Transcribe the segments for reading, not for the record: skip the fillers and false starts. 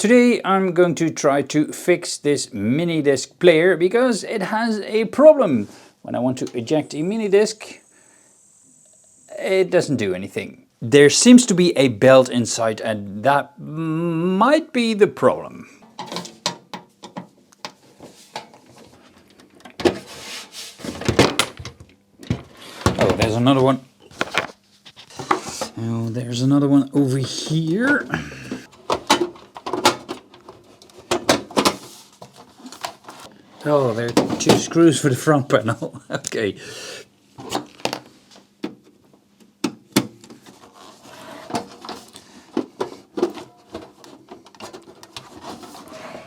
Today I'm going to try to fix this mini disc player because it has a problem. When I want to eject a mini disc, it doesn't do anything. There seems to be a belt inside and that might be the problem. Oh, there's another one. Oh, there's another one over here. Oh, there are two screws for the front panel. Okay.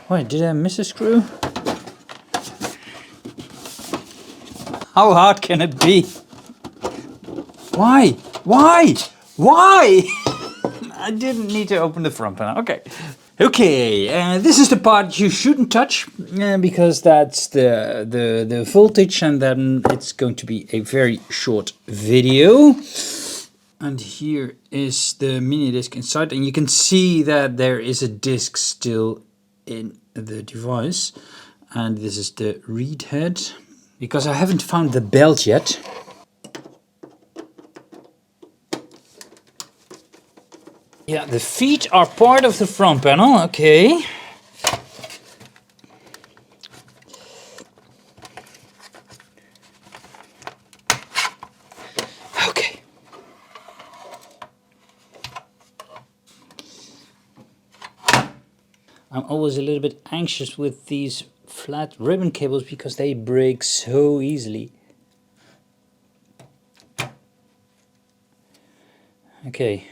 Wait, did I miss a screw? How hard can it be? Why? Why? Why? I didn't need to open the front panel. Okay. Okay, this is the part you shouldn't touch because that's the voltage, and then it's going to be a very short video. And here is the mini disc inside, and you can see that there is a disc still in the device. And this is the read head, because I haven't found the belt yet. Yeah, the feet are part of the front panel, okay. Okay. I'm always a little bit anxious with these flat ribbon cables because they break so easily. Okay.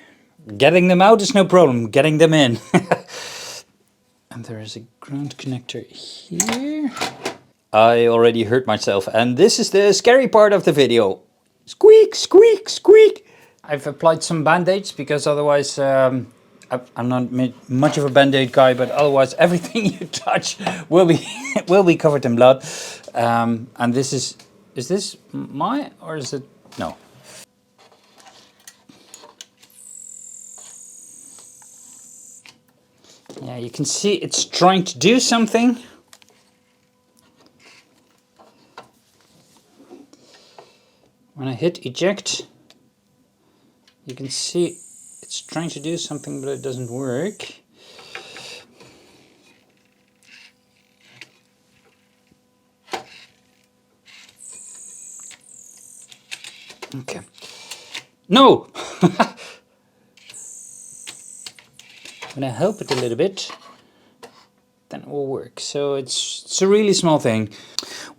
Getting them out is no problem, getting them in. And there is a ground connector here. I already hurt myself, and this is the scary part of the video. Squeak, squeak, squeak. I've applied some band-aids because otherwise, I'm not much of a band-aid guy, but otherwise everything you touch will be covered in blood. And this is this my, or is it, no. Yeah, you can see it's trying to do something. When I hit eject, you can see it's trying to do something, but it doesn't work. Okay. No! When I help it a little bit, then it will work. So it's a really small thing.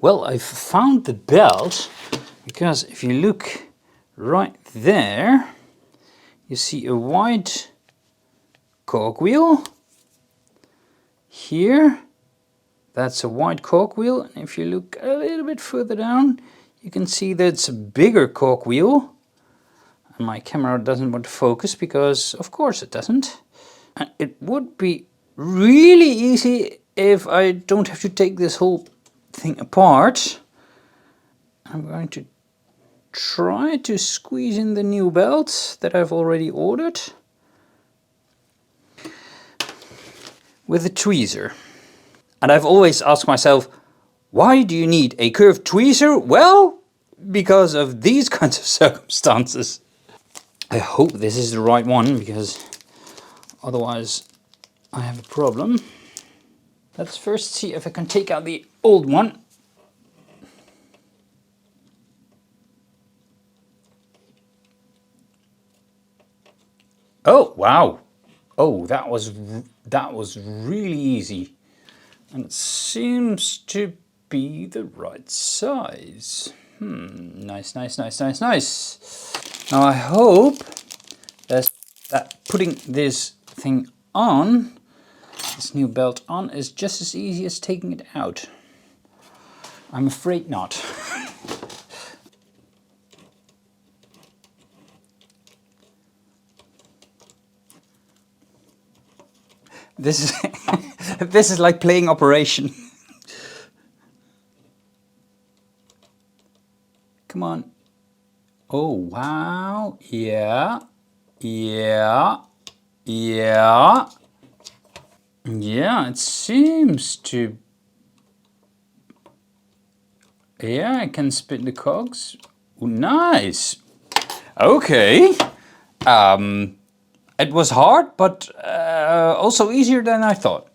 Well, I've found the belt, because if you look right there, you see a white cogwheel. Here, that's a white cogwheel. And if you look a little bit further down, you can see that's a bigger cogwheel. And my camera doesn't want to focus because, of course, it doesn't. And it would be really easy if I don't have to take this whole thing apart. I'm going to try to squeeze in the new belt that I've already ordered with a tweezer. And I've always asked myself, why do you need a curved tweezer? Well, because of these kinds of circumstances. I hope this is the right one, because otherwise I have a problem. Let's first see if I can take out the old one. Oh, wow. Oh, that was really easy. And it seems to be the right size. Nice, nice, nice, nice, nice. Now I hope that putting this thing on, this new belt on, is just as easy as taking it out. I'm afraid not. This is this is like playing Operation. Come on. Oh, wow. Yeah. Yeah. Yeah. Yeah, it seems to... Yeah, I can spin the cogs. Ooh, nice. Okay. It was hard, but also easier than I thought.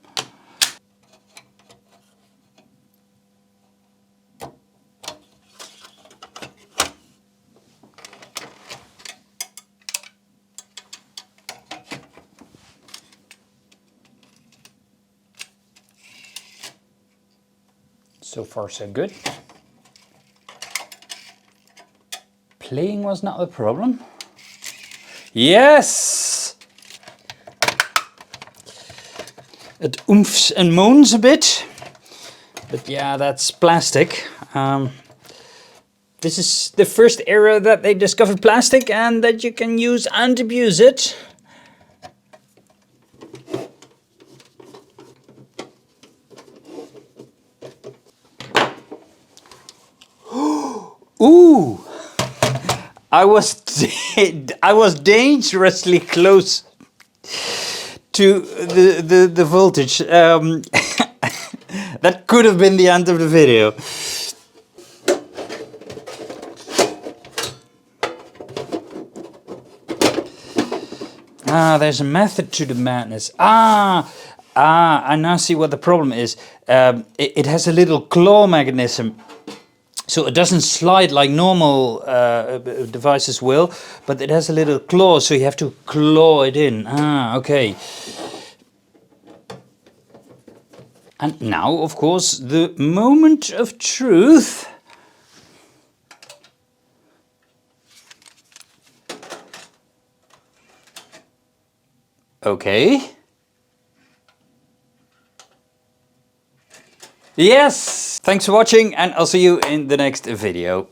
So far so good. Playing was not the problem. Yes! It oomphs and moans a bit. But yeah, that's plastic. This is the first era that they discovered plastic and that you can use and abuse it. Ooh! I was dangerously close to the voltage. That could have been the end of the video. Ah, there's a method to the madness. I now see what the problem is. It has a little claw mechanism. So it doesn't slide like normal devices will, but it has a little claw, so you have to claw it in. Ah, okay. And now, of course, the moment of truth. Okay. Yes! Thanks for watching, and I'll see you in the next video.